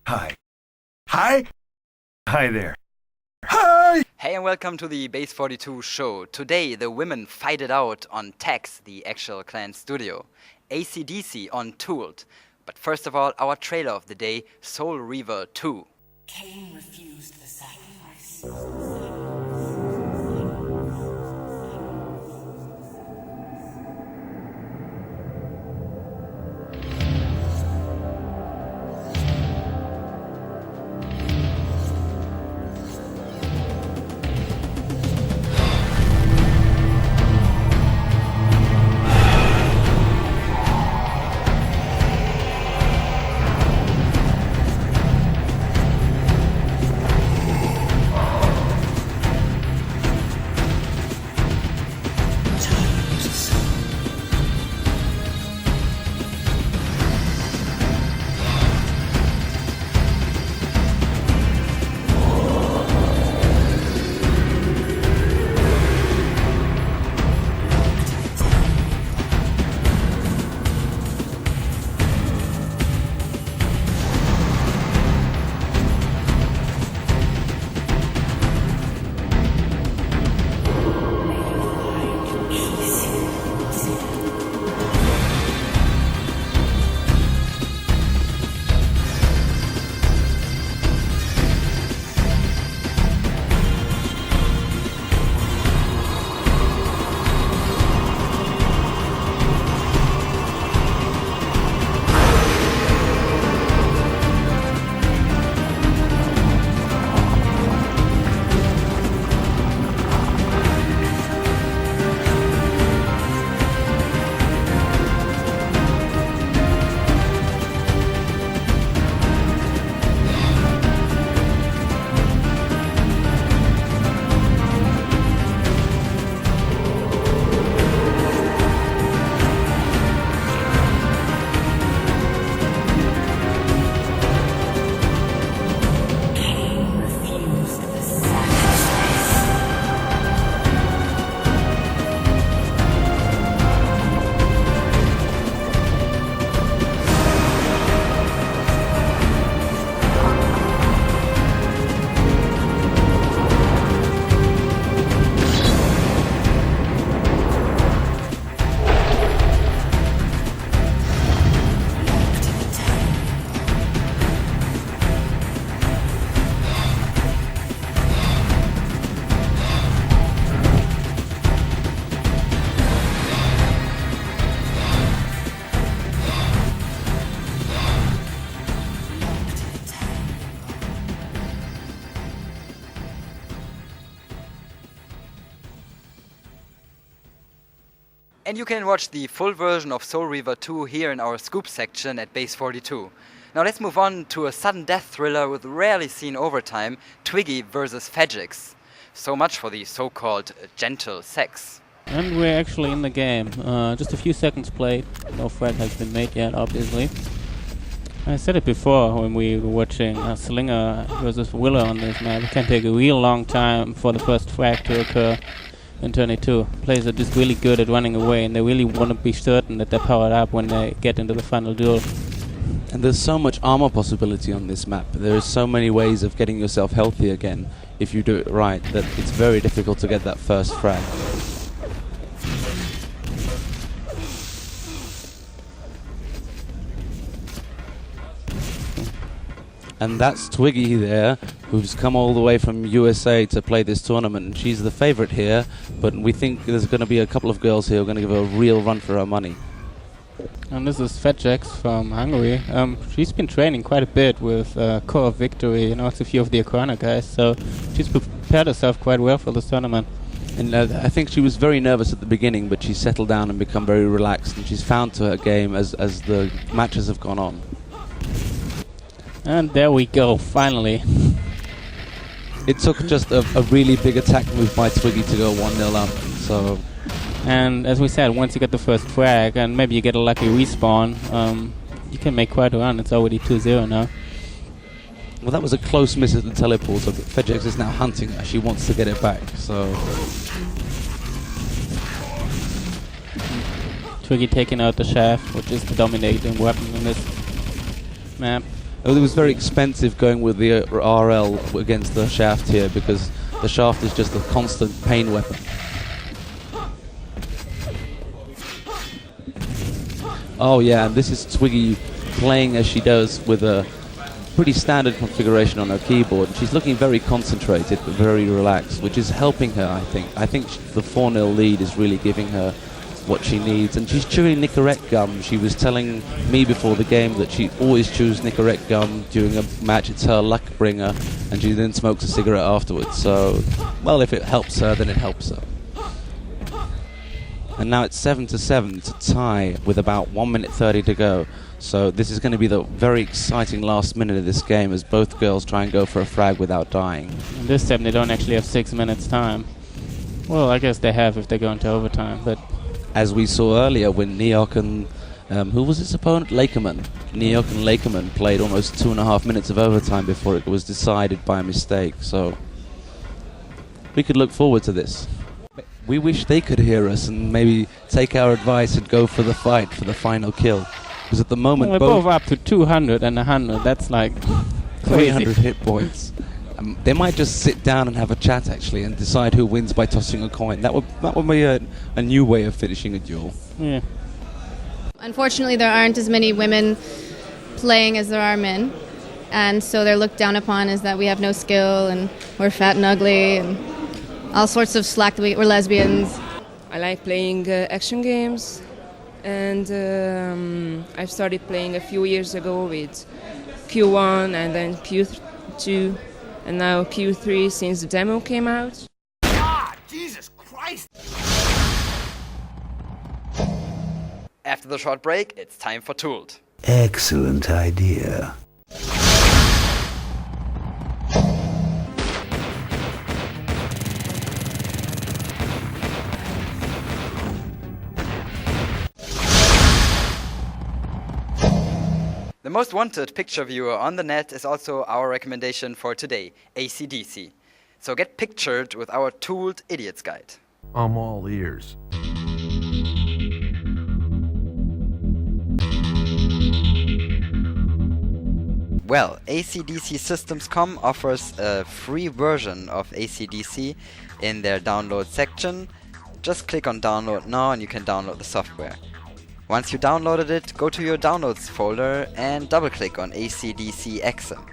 Hi. Hi? Hi there. Hi! Hey and welcome to the Base42 show. Today the women fight it out on Tex, the actual clan studio. AC/DC on Tooled. But first of all, our trailer of the day, Soul Reaver 2. Cain refused the sacrifice. And you can watch the full version of Soul Reaver 2 here in our scoop section at Base42. Now let's move on to a sudden death thriller with rarely seen overtime, Twiggy vs. Fedgix. So much for the so-called gentle sex. And we're actually in the game. Just a few seconds played. No threat has been made yet, obviously. I said it before when we were watching Slinger versus Willer on this map. It can take a real long time for the first frag to occur in turn 2. Players are just really good at running away, and they really want to be certain that they're powered up when they get into the final duel. And there's so much armor possibility on this map. There is so many ways of getting yourself healthy again if you do it right, that it's very difficult to get that first frag. And that's Twiggy there, who's come all the way from USA to play this tournament. And she's the favorite here, but we think there's going to be a couple of girls here who are going to give her a real run for her money. And this is Fedgix from Hungary. She's been training quite a bit with Core of Victory and also a few of the Aquana guys, so she's prepared herself quite well for this tournament. And I think she was very nervous at the beginning, but she's settled down and become very relaxed, and she's found to her game as the matches have gone on. And there we go, finally. It took just a really big attack move by Twiggy to go 1-0 up. So, and as we said, once you get the first frag and maybe you get a lucky respawn, you can make quite a run. It's already 2-0 now. Well, that was a close miss at the teleporter, but Fedgix is now hunting her. She wants to get it back. So Twiggy taking out the shaft, which is the dominating weapon in this map. It was very expensive going with the RL against the shaft here because the shaft is just a constant pain weapon. Oh yeah, and this is Twiggy playing as she does with a pretty standard configuration on her keyboard. She's looking very concentrated but very relaxed, which is helping her, I think. I think the 4-0 lead is really giving her what she needs, and she's chewing Nicorette gum. She was telling me before the game that she always chews Nicorette gum during a match. It's her luck bringer, and she then smokes a cigarette afterwards. So, well, if it helps her, then it helps her. And now it's 7-7 to tie with about 1 minute 30 to go. So this is going to be the very exciting last minute of this game as both girls try and go for a frag without dying. And this time they don't actually have 6 minutes time. Well, I guess they have if they go into overtime, but... As we saw earlier when Neok and... who was his opponent? Lakerman. Neok and Lakerman played almost 2.5 minutes of overtime before it was decided by a mistake, so... we could look forward to this. We wish they could hear us and maybe take our advice and go for the fight, for the final kill. Because at the moment, well, they're both up to 200 and 100. That's like 300 hit points. They might just sit down and have a chat actually and decide who wins by tossing a coin. That would be a new way of finishing a duel. Yeah. Unfortunately, there aren't as many women playing as there are men, and so they're looked down upon as that we have no skill and we're fat and ugly and all sorts of slack. We're lesbians. I like playing action games, and I started playing a few years ago with Q1 and then Q2 and now Q3 since the demo came out. Ah, Jesus Christ! After the short break, it's time for Tooled. Excellent idea. The most wanted picture viewer on the net is also our recommendation for today, AC/DC. So get pictured with our Tooled Idiots Guide. I'm all ears. Well, ACDCsystems.com offers a free version of ACDC in their download section. Just click on download now and you can download the software. Once you downloaded it, go to your downloads folder and double click on ACDC Exim.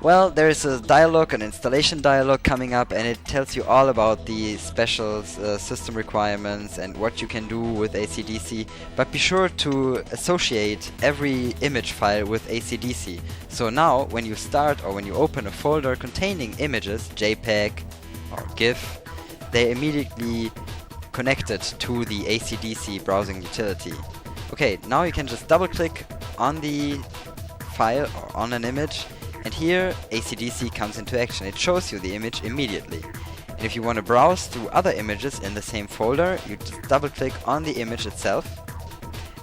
Well, there is a dialog, an installation dialog coming up, and it tells you all about the special system requirements and what you can do with ACDC. But be sure to associate every image file with ACDC. So now, when you start or when you open a folder containing images, JPEG or GIF, they immediately connected to the ACDC browsing utility. Okay, now you can just double click on the file or on an image, and here ACDC comes into action. It shows you the image immediately. And if you want to browse through other images in the same folder, you just double click on the image itself,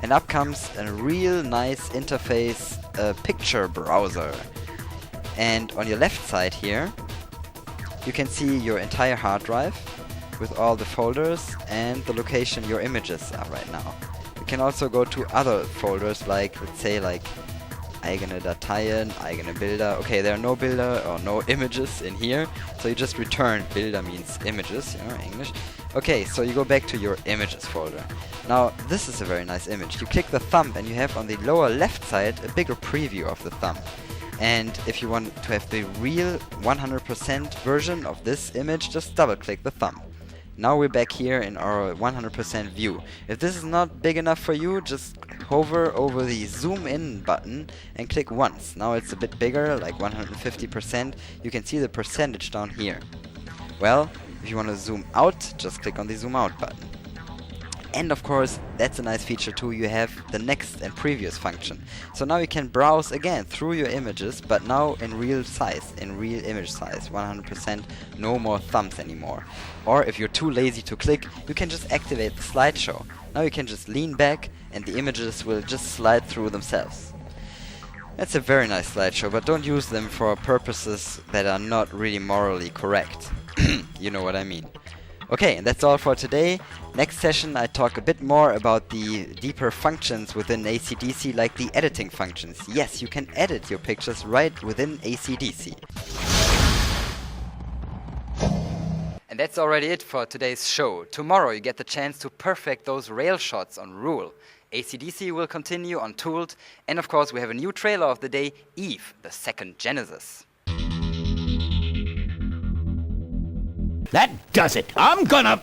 and up comes a real nice interface picture browser. And on your left side here, you can see your entire hard drive with all the folders and the location your images are right now. You can also go to other folders, like, let's say, like eigene Dateien, eigene Bilder. Okay, there are no Bilder or no images in here, so you just return. Bilder means images, you know, English. Okay, so you go back to your images folder. Now, this is a very nice image. You click the thumb and you have on the lower left side a bigger preview of the thumb. And if you want to have the real 100% version of this image, just double click the thumb. Now we're back here in our 100% view. If this is not big enough for you, just hover over the zoom in button and click once. Now it's a bit bigger, like 150%. You can see the percentage down here. Well, if you want to zoom out, just click on the zoom out button. And of course, that's a nice feature too, you have the next and previous function. So now you can browse again through your images, but now in real size, in real image size, 100%, no more thumbs anymore. Or if you're too lazy to click, you can just activate the slideshow. Now you can just lean back and the images will just slide through themselves. That's a very nice slideshow, but don't use them for purposes that are not really morally correct. You know what I mean. Okay, and that's all for today. Next session I talk a bit more about the deeper functions within AC/DC, like the editing functions. Yes, you can edit your pictures right within AC/DC. And that's already it for today's show. Tomorrow you get the chance to perfect those rail shots on Rule. AC/DC will continue on Tooled, and of course we have a new trailer of the day, Eve, the second Genesis. That does it. I'm gonna...